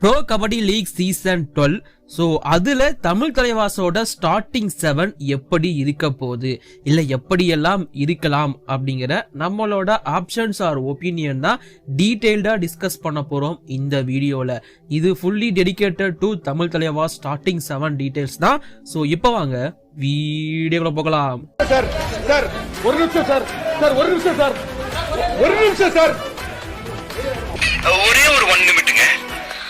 Bro kabaddi league season 12. So அதில் Tamil தலைவாசோட starting 7 எப்படி இருக்க போகுது, இல்லை எப்படியெல்லாம் இருக்கலாம் அப்படிங்கிற நம்மளோட ஆப்ஷன்ஸ் ஆர் ஒப்பீனியன் தான் டீட்டெயில்டாக டிஸ்கஸ் பண்ண போகிறோம் இந்த வீடியோவில். இது fully dedicated to Tamil Thalaivas starting 7 details தான். ஸோ இப்போ வாங்க வீடியோக்குள்ள போகலாம். சார் சார் ஒரு நிமிஷம் சார் சார் ஒரு நிமிஷம் சார் ஒரு நிமிஷம் சார் ஒரே ஒரு 1 நிமிட்டுங்க.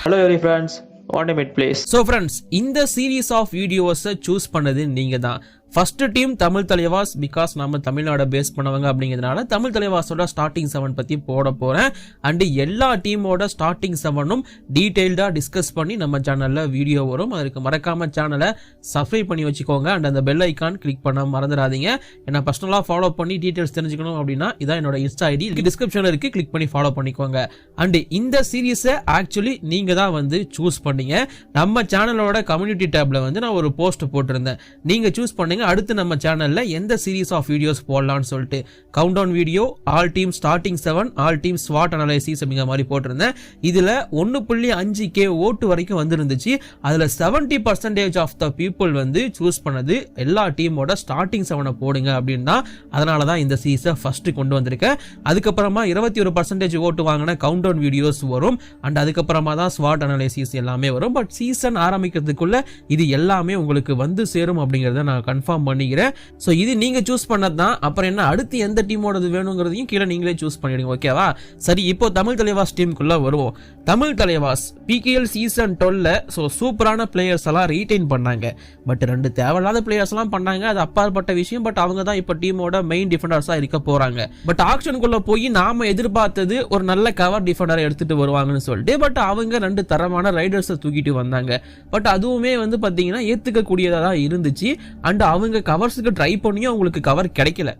Hello every friends, 1 minute please. So friends, இந்த சீரீஸ் ஆஃப் வீடியோஸை சூஸ் பண்ணது நீங்கள் தான். First team Tamil Thalaivas, because நம்ம தமிழ்நாடை பேஸ் பண்ணவங்க அப்படிங்கிறதுனால தமிழ் தலைவாஸோட ஸ்டார்டிங் 7 பற்றி போட போகிறேன். அண்டு எல்லா டீமோட ஸ்டார்டிங் 7ம் டீட்டெயில்டாக டிஸ்கஸ் பண்ணி நம்ம சேனலில் வீடியோ வரும். அதுக்கு மறக்காம சேனலை சப்ஸ்கிரைப் பண்ணி வச்சுக்கோங்க. அண்ட் அந்த பெல் ஐக்கான் கிளிக் பண்ண மறந்துடாதீங்க. என்ன பர்சனலாக ஃபாலோ பண்ணி டீட்டெயில்ஸ் தெரிஞ்சுக்கணும் அப்படின்னா இதான் என்னோட இன்ஸ்டா ஐடி டிஸ்கிரிப்ஷனில் இருக்குது, கிளிக் பண்ணி ஃபாலோ பண்ணிக்கோங்க. அண்டு இந்த சீரீஸை ஆக்சுவலி நீங்கள் தான் வந்து சூஸ் பண்ணீங்க. நம்ம சேனலோட கம்யூனிட்டி டேப்ல வந்து நான் ஒரு போஸ்ட் போட்டிருந்தேன். நீங்கள் சூஸ் பண்ணீங்க அடுத்து நம்ம சேனல்ல எந்த சீரீஸ் ஆஃப் வீடியோஸ் போடலாம்னு சொல்லிட்டு count down video, all team starting 7, all team ஸ்வாட் அனலைசிஸ் அப்படிங்கிற மாதிரி போட்டிருந்தேன். இதுல 1.5K ஓட்டு வரைக்கும் வந்துருந்துச்சு. அதுல 70% ஆஃப் த பீப்புள் வந்து சூஸ் பண்ணது எல்லா டீமோட ஸ்டார்டிங் 7 போடுங்க அப்படின்னா, அதனாலதான் இந்த சீரீஸை ஃபர்ஸ்ட் கொண்டு வந்திருக்கேன். அதுக்கப்புறமா 21% ஓட்டு வாங்கின கவுண்ட் டவுன் வீடியோஸ் வரும். அண்ட் அதுக்கப்புறமா தான் ஸ்வாட் அனலைசிஸ் எல்லாமே வரும். பட் சீசன் ஆரம்பிக்கிறதுக்குள்ள இது எல்லாமே உங்களுக்கு வந்து சேரும் அப்படிங்கறத நான் கன்ஃபார்ம் பண்ணிக்கிறேன். சோ இது நீங்க சூஸ் பண்ணதுதான். அப்புறம் என்ன அடுத்து எந்த டீமோடது வேணுங்கிறதையும் கீழே நீங்களே சூஸ் பண்ணிடுங்க, ஓகேவா? சரி, இப்போ தமிழ் தலைவாஸ் டீமுக்குள்ள வருவோம். தமிழ் தலைவாஸ் PKL சீசன் 12ல சோ சூப்பரான பிளேயர்ஸ் எல்லாம் ரீடைன் பண்ணாங்க. பட் 2 தேவையில்லாத பிளேயர்ஸ் எல்லாம் பண்ணாங்க, அது அப்பாற்பட்ட விஷயம். பட் அவங்க தான் இப்போ டீமோட மெயின் டிஃபெண்டர்ஸா இருக்க போறாங்க. பட் ஆக்ஷனுக்குள்ள போய் நாம எதிர்பார்த்தது ஒரு நல்ல கவர் டிஃபெண்டரை எடுத்துட்டு வருவாங்கன்னு சொல்லிட்டு, பட் அவங்க 2 தரமான ரைடர்ஸை தூக்கிட்டு வந்தாங்க. பட் அதுவுமே வந்து பாத்தீங்கன்னா ஏத்துக்க கூடியதா தான் இருந்துச்சு. அண்ட் அவங்க கவர்ஸுக்கு ட்ரை பண்ணியும் அவங்களுக்கு கவர் கிடைக்கல.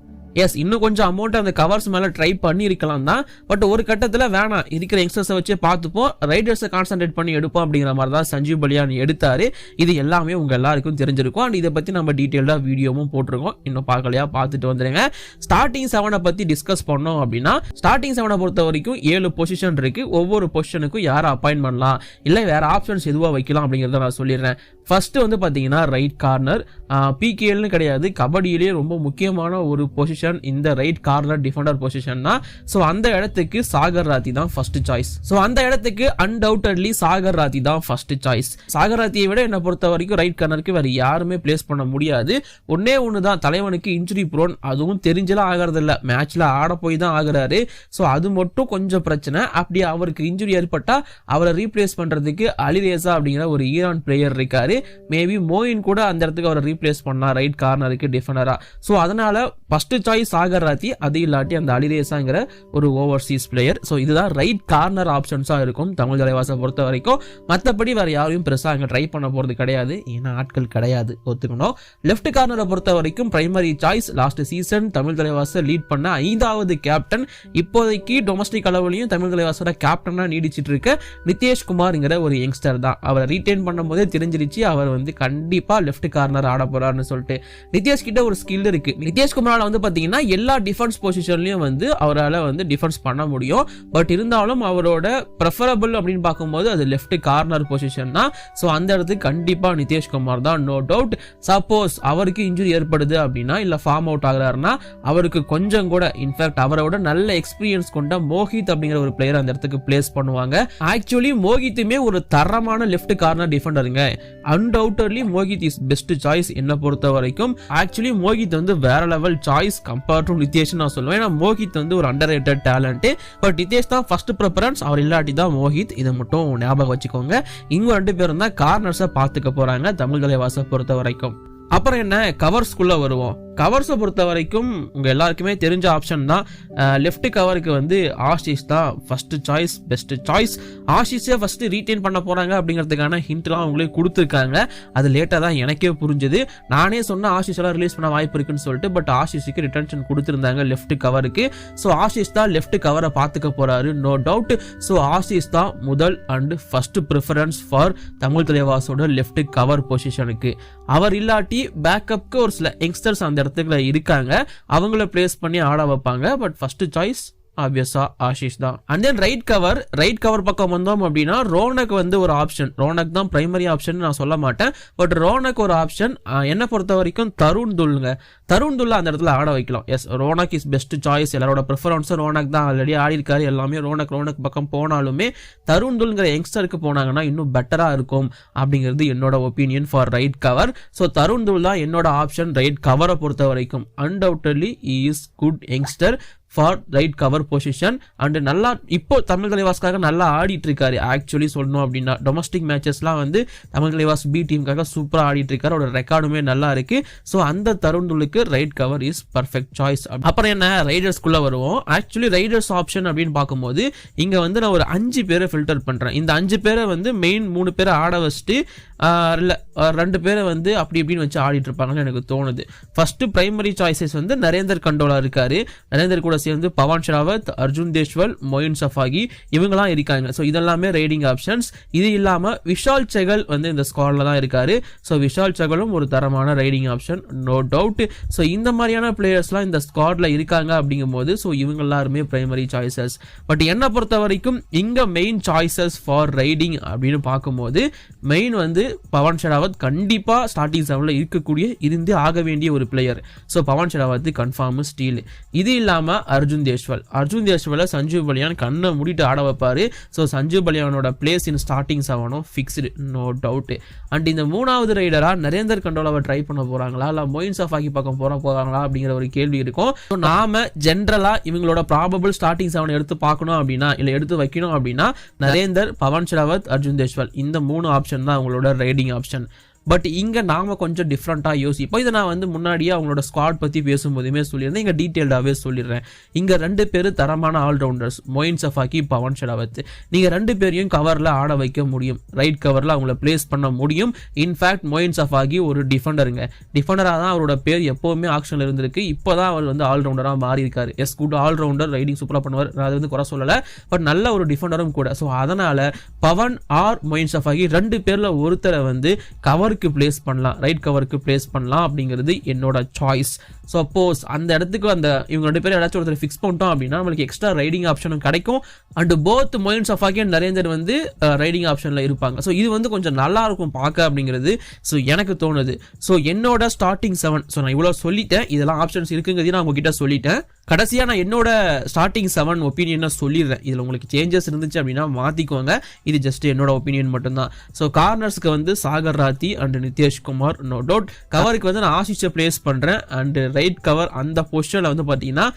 எஸ், இன்னும் கொஞ்சம் அமௌண்ட் அந்த கவர்ஸ் மேல ட்ரை பண்ணி இருக்கலாம் தான். பட் ஒரு கட்டத்தில் வேணாம், இருக்கிற யங்ஸ்டர்ஸை வச்சு பார்த்துப்போம், ரைடர்ஸை கான்சென்ட்ரேட் பண்ணி எடுப்போம் அப்படிங்கிற மாதிரி தான் சஞ்சீவ் பலியான் எடுத்தாரு. இது எல்லாமே உங்க எல்லாருக்கும் தெரிஞ்சிருக்கும். அண்ட் இதை பத்தி நம்ம டீட்டெயில்டா வீடியோவும் போட்டிருக்கோம். இன்னும் பார்க்கலையா, பார்த்துட்டு வந்துருங்க. ஸ்டார்டிங் 7 பத்தி டிஸ்கஸ் பண்ணோம் அப்படின்னா, ஸ்டார்டிங் 7 பொறுத்த வரைக்கும் 7 பொசிஷன் இருக்கு. ஒவ்வொரு பொசிஷனுக்கும் யாரை அப்பாயின்ட் பண்ணலாம், இல்லை வேற ஆப்ஷன்ஸ் எதுவா வைக்கலாம் அப்படிங்கிறத நான் சொல்லிடுறேன். ஃபர்ஸ்ட் வந்து பாத்தீங்கன்னா ரைட் கார்னர். PKLனு கிடையாது, கபடியிலேயே ரொம்ப முக்கியமான ஒரு பொசிஷன் இந்த ரைட் கார்னர் டிஃபெண்டர் பொசிஷன் தான். சோ அந்த இடத்துக்கு சாகர் ராத்தி தான் ஃபர்ஸ்ட் சாய்ஸ். சோ அந்த இடத்துக்கு அன்டவுட்டட்லி சாகர் ராத்தி தான் ஃபர்ஸ்ட் சாய்ஸ். சாகர் ராத்தியை விட என்ன பொறுத்த வரைக்கும் ரைட் கார்னருக்கு வேற யாருமே பிளேஸ் பண்ண முடியாது. ஒண்ணு தான், தலைவனுக்கு இன்ஜுரி ப்ரோன். அதுவும் தெரிஞ்சலாம் ஆகிறது இல்ல, மேட்ச்ல ஆட போய் தான் ஆகுறாரு. சோ அது மட்டும் கொஞ்சம் பிரச்சனை. அப்படி அவருக்கு இன்ஜுரி ஏற்பட்டா அவரை ரீப்ளேஸ் பண்றதுக்கு அலிரேசா அப்படிங்கிற ஒரு ஈரான் பிளேயர் இருக்காரு. மேபி மோயின் கூட அந்த இடத்துக்கு அவரை ரீப்ளேஸ் பண்ணா ரைட் கார்னருக்கு டிஃபெண்டரா. சோ அதனால ஃபர்ஸ்ட் சாய்ஸ் சாகர் ராத்தி, அது இல்லாட்டி அந்த அலிரேசாங்கிற ஒரு ஓவர்சீஸ் பிளேயர். சோ இதுதான் ரைட் கார்னர் ஆப்ஷன்ஸா இருக்கும் தமிழ் தலைவாசை பொறுத்த வரைக்கும். மற்றபடி வேற யாரையும் பெருசா அங்க ட்ரை பண்ண போறது கிடையாது, ஏன்னா ஆட்கள் கிடையாது, ஒத்துக்கணும். லெஃப்ட் கார்னரை பொறுத்த வரைக்கும் primary choice, last season Tamil தலைவாசை லீட் பண்ண 5வது கேப்டன், இப்போதைக்கு டொமஸ்டிக் அளவுலையும் தமிழ் தலைவாசோட கேப்டனா நீடிச்சிட்டு இருக்க நிதேஷ் குமார்ங்கிற ஒரு யங்ஸ்டர் தான். அவரை ரீடைன் பண்ணும் போதே தெரிஞ்சிருச்சு அவர் வந்து கண்டிப்பா லெஃப்ட் கார்னர் ஆட போறாருன்னு சொல்லிட்டு. நிதேஷ் கிட்ட ஒரு ஸ்கில் இருக்கு. நிதேஷ் குமாரால வந்து பாத்தீங்கன்னா எல்லா டிஃபென்ஸ் பொசிஷன்லயும் வந்து அவரால் வந்து டிஃபென்ஸ் பண்ண முடியும். பட் இருந்தாலும் அவரோட ப்ரெஃபரபிள் அப்படின்னு பார்க்கும்போது அது லெஃப்ட் கார்னர் பொசிஷன் தான். ஸோ அந்த இடத்துக்கு கண்டிப்பா நிதேஷ் குமார் தான், நோ டவுட். சப்போஸ் அவருக்கு இன்ஜுரி ஏற்படுது அப்படின்னா, இல்ல ஃபார்ம் அவுட் ஆகுறாருன்னா, அவருக்கு கொஞ்சம் கூட இன்ஃபேக்ட் அவரோட நல்ல எக்ஸ்பீரியன்ஸ் கொண்ட மோஹித் அப்படிங்கிற ஒரு பிளேயர் அந்த இடத்துக்கு பிளேஸ் பண்ணுவாங்க. ஆக்சுவலி மோஹித்துமே ஒரு தரமான லெஃப்ட் கார்னர் டிஃபெண்டருங்க. Undoubtedly Mohit is best choice என்ன பொறுத்த வரைக்கும். ஆக்சுவலி மோஹித் வந்து வேற level choice compared to Nitesh நான் சொல்லுவேன். ஏன்னா மோஹித் வந்து ஒரு அண்டர்ரேட்டட் டேலண்ட். பட் நிதேஷ் தான் ஃபர்ஸ்ட் ப்ரிஃபரன்ஸ், அவர் இல்லாட்டி தான் மோஹித். இதை மட்டும் ஞாபகம் வச்சுக்கோங்க. இங்க 2 பேரும் தான் கார்னர்ஸை பார்த்துக்க போறாங்க தமிழ் தலைவாசை பொறுத்த வரைக்கும். அப்புறம் என்ன, கவர்ஸ்குள்ள வருவோம். கவர்ஸை பொறுத்த வரைக்கும் உங்க எல்லாருக்குமே தெரிஞ்ச ஆப்ஷன் தான். லெஃப்ட் கவருக்கு வந்து ஆஷிஷ் தான் ஃபர்ஸ்ட் சாய்ஸ், பெஸ்ட் சாய்ஸ். ஆஷிஷை ஃபர்ஸ்ட் ரீடைன் பண்ண போறாங்க அப்படிங்கிறதுக்கான ஹிண்ட்லாம் அவங்களே கொடுத்துருக்காங்க. அது லேட்டா தான் எனக்கே புரிஞ்சது. நானே சொன்ன ஆஷிஷ் எல்லாம் ரிலீஸ் பண்ண வாய்ப்பு இருக்குன்னு சொல்லிட்டு, பட் ஆஷிஷுக்கு ரிட்டன்ஷன் கொடுத்துருந்தாங்க லெஃப்ட் கவருக்கு. ஸோ ஆஷிஷ் தான் லெஃப்ட் கவரை பார்த்துக்க போறாரு, நோ டவுட். ஸோ ஆஷிஷ் தான் முதல் and first preference for Tamil தலைவாசோட லெஃப்ட் கவர் பொசிஷனுக்கு. அவர் இல்லாட்டி பேக்கப்க்கு ஒரு சில யங்ஸ்டர்ஸ் அந்த இடத்துக்குள்ள இருக்காங்க, அவங்கள பிளேஸ் பண்ணி ஆட வைப்பாங்க. பட் ஃபர்ஸ்ட் சாய்ஸ் ஆப்வியஸா ஆஷிஷ் தான். அண்ட் தென் ரைட் கவர் பக்கம் வந்தோம் அப்படின்னா ரோனக் வந்து ஒரு ஆப்ஷன். ரோனக் தான் பிரைமரி ஆப்ஷன் நான் சொல்ல மாட்டேன், பட் ரோனக் ஒரு ஆப்ஷன். என்ன பொறுத்த வரைக்கும் தருண் துல் அந்த இடத்துல ஆட வைக்கலாம். Yes, Ronak is best choice. எல்லாரோட ப்ரிஃபரன்ஸும் ரோனக் தான். ஆல்ரெடி ஆடி இருக்காரு, எல்லாமே ரோனக் பக்கம் போனாலுமே தருண் துல்ங்கிற யங்ஸ்டருக்கு போனாங்கன்னா இன்னும் பெட்டரா இருக்கும் அப்படிங்கிறது என்னோட opinion for right cover. So Tarun துல் தான் என்னோட ஆப்ஷன் ரைட் கவரை பொறுத்த வரைக்கும். Undoubtedly is good youngster for right cover position. And நல்லா இப்போ தமிழ் தலைவாஸ்க்காக நல்லா ஆடிட்டு இருக்காரு. ஆக்சுவலி சொல்லணும் அப்படின்னா டொமஸ்டிக் மேட்சஸ்லாம் வந்து தமிழ் தலைவாஸ் பி டீமுக்காக சூப்பராக ஆடிட்டு இருக்காரு. அவரோட ரெக்கார்டுமே நல்லா இருக்கு. ஸோ அந்த தருணுக்கு right cover is perfect choice. அப்புறம் என்ன, ரைடர்ஸ்குள்ள வருவோம். ஆக்சுவலி ரைடர்ஸ் ஆப்ஷன் அப்படின்னு பார்க்கும்போது இங்க வந்து நான் ஒரு 5 பேரை ஃபில்டர் பண்றேன். இந்த 5 பேரை வந்து மெயின் 3 பேரை ஆட வச்சுட்டு இல்லை 2 பேரை வந்து அப்படி இப்படின்னு வச்சு ஆடிட்டு இருப்பாங்கன்னு எனக்கு தோணுது. ஃபர்ஸ்ட் பிரைமரி சாய்ஸஸ் வந்து நரேந்தர் கண்டோலா இருக்காரு. நரேந்தர் கூட சேர்ந்து பவன் ஷராவத், அர்ஜுன் தேஷ்வால், மொயின் சஃபாகி இவங்கெல்லாம் இருக்காங்க. ஸோ இதெல்லாமே ரைடிங் ஆப்ஷன்ஸ். இது இல்லாமல் விஷால் செகல் வந்து இந்த ஸ்குவாட்ல தான் இருக்காரு. ஸோ விஷால் செகலும் ஒரு தரமான riding option, no doubt. So இந்த மாதிரியான பிளேயர்ஸ்லாம் இந்த ஸ்குவாட்ல இருக்காங்க அப்படிங்கும்போது ஸோ இவங்க எல்லாருமே பிரைமரி சாய்ஸஸ். பட் என்னை பொறுத்த வரைக்கும் இங்க மெயின் சாய்ஸஸ் ஃபார் ரைடிங் அப்படின்னு பார்க்கும்போது மெயின் வந்து பவன் ஷராவத் கண்டிப்பா ஸ்டார்டிங் 7ல இருக்கக்கூடிய இருந்தே ஆக வேண்டிய ஒரு player. So Pawan Sehrawat confirm steal. இது இல்லாம அர்ஜுன் தேஷ்வால் சஞ்சீவ் பலியான் கண்ணை மூடிட்டு ஆட வைப்பாரு. ஸோ சஞ்சீவ் பலியானோட place in starting 7 fixed, no doubt. And இந்த 3வது ரைடரா நரேந்தர் கண்டோலாவை ட்ரை பண்ண போறாங்களா இல்ல மொயின் சஃபாகி பக்கம் போறாங்களா அப்படிங்கிற ஒரு கேள்வி இருக்கும். நாம ஜென்ரலா இவங்களோட ப்ராபபிள் ஸ்டார்டிங் 7 எடுத்து பார்க்கணும் அப்படின்னா இல்ல எடுத்து வைக்கணும் அப்படின்னா நரேந்தர், பவன் ஷராவத், அர்ஜுன் தேஷ்வால் இந்த 3 ஆப்ஷன் தான் அவங்களோட ரைடிங் ஆப்ஷன். பட் இங்க நாம கொஞ்சம் டிஃப்ரெண்டாக யோசிப்போம். இதை நான் வந்து முன்னாடியே அவங்களோட ஸ்குவாட் பத்தி பேசும்போதுமே சொல்லியிருந்தேன், இங்க டீட்டெயில்டாகவே சொல்லிடுறேன். இங்க 2 பேர் தரமான ஆல்ரவுண்டர்ஸ், மொயின் சஃபாகி, பவன் ஷராவத். நீங்க 2 பேரையும் கவர்ல ஆட வைக்க முடியும், ரைட் கவர்ல அவங்கள பிளேஸ் பண்ண முடியும். இன்ஃபேக்ட் மொயின் சஃபாகி ஒரு டிஃபெண்டராக தான் அவரோட பேர் எப்பவுமே ஆக்ஷன்ல இருந்திருக்கு. இப்போதான் அவர் வந்து ஆல்ரவுண்டரா மாறி இருக்காரு. எஸ், குட் ஆல்ரவுண்டர், ரைடிங் சூப்பரா பண்ணுவார், அது வந்து குறை சொல்லல. பட் நல்ல ஒரு டிஃபெண்டரும் கூட. ஸோ அதனால பவன் ஆர் மொயின் சஃபாகி 2 பேர்ல ஒருத்தரை வந்து கவர் பிளேஸ் பண்ணலாம், ரைட் கவருக்கு பிளேஸ் பண்ணலாம் அப்படிங்கிறது என்னோட சாய்ஸ். சப்போஸ் அந்த இடத்துக்கு அந்த இவங்க 2 பேரும் ஏதாச்சும் ஒருத்தர் ஃபிக்ஸ் பண்ணிட்டோம் அப்படின்னா நம்மளுக்கு எக்ஸ்ட்ரா ரைடிங் ஆப்ஷனும் கிடைக்கும். And both Moein Shafaghi and Narender வந்து ரைடிங் ஆப்ஷன்ல இருப்பாங்க. ஸோ இது வந்து கொஞ்சம் நல்லா இருக்கும் பார்க்க அப்படிங்கிறது ஸோ எனக்கு தோணுது. ஸோ என்னோட ஸ்டார்டிங் 7, ஸோ நான் இவ்வளோ சொல்லிட்டேன், இதெல்லாம் ஆப்ஷன்ஸ் இருக்குங்கிறதையும் நான் உங்ககிட்ட சொல்லிட்டேன். கடைசியா நான் என்னோட ஸ்டார்டிங் 7 ஒப்பீனியனை சொல்லிடுறேன். இதுல உங்களுக்கு சேஞ்சஸ் இருந்துச்சு அப்படின்னா மாத்திக்கோங்க, இது ஜஸ்ட் என்னோட ஒப்பீனியன் மட்டும்தான். ஸோ கார்னர்ஸ்க்கு வந்து சாகர் ராத்தி அண்ட் நிதேஷ்குமார், நோ டவுட். கவருக்கு வந்து நான் ஆஷிஷை பிளேஸ் பண்றேன். அண்ட் ரைட் கவர் அந்த பொசிஷன்ல வந்து பாத்தீங்கன்னா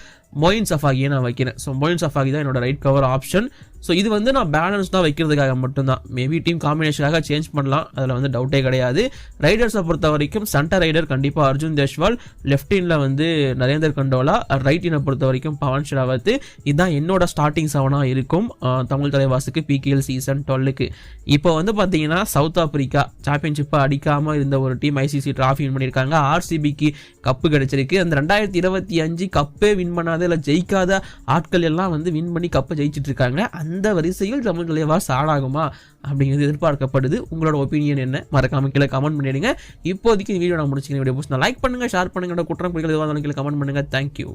மொயின் சஃபாகியை நான் வைக்கிறேன். ஸோ மொயின் சஃபாகி தான் என்னோட ரைட் கவர் ஆப்ஷன். ஸோ இது வந்து நான் பேலன்ஸ்டாக வைக்கிறதுக்காக மட்டும்தான். மேபி டீம் காம்பினேஷனாக சேஞ்ச் பண்ணலாம், அதில் வந்து டவுட்டே கிடையாது. ரைடர்ஸை பொறுத்த வரைக்கும் சென்டர் ரைடர் கண்டிப்பாக அர்ஜுன் தேஷ்வால், லெஃப்டின்ல வந்து நரேந்தர் கண்டோலா, ரைட்டினை பொறுத்த வரைக்கும் பவன் ஷராவத். இதுதான் என்னோட ஸ்டார்டிங் 7 இருக்கும் தமிழ் தலைவாசுக்கு PKL சீசன் 12க்கு. இப்போ வந்து பார்த்தீங்கன்னா சவுத் ஆப்பிரிக்கா சாம்பியன்ஷிப்பை அடிக்காமல் இருந்த ஒரு டீம் ICC டிராஃபி வின் பண்ணியிருக்காங்க. RCBக்கு கப்பு கிடைச்சிருக்கு. அந்த 2025 கப்பே வின் பண்ணாத இல்லை ஜெயிக்காத ஆட்கள் எல்லாம் வந்து வின் பண்ணி கப்பை ஜெயிச்சிட்டு இருக்காங்க. அந்த வரிசையில் தமிழ் தலைவாஸ் ஆடாகுமா அப்படிங்கிறது எதிர்பார்க்கப்படுது. உங்களோட ஒப்பீனியன் என்ன? மறக்காம கீழே கமெண்ட் பண்ணிடுங்க. இப்போதைக்கு வீடியோ நான் முடிச்சுக்கிறேன். வீடியோ லைக் பண்ணுங்க, ஷேர் பண்ணுங்க, குற்றம் குறிகள் எதுவாக கமெண்ட் பண்ணுங்க. தேங்க்யூ.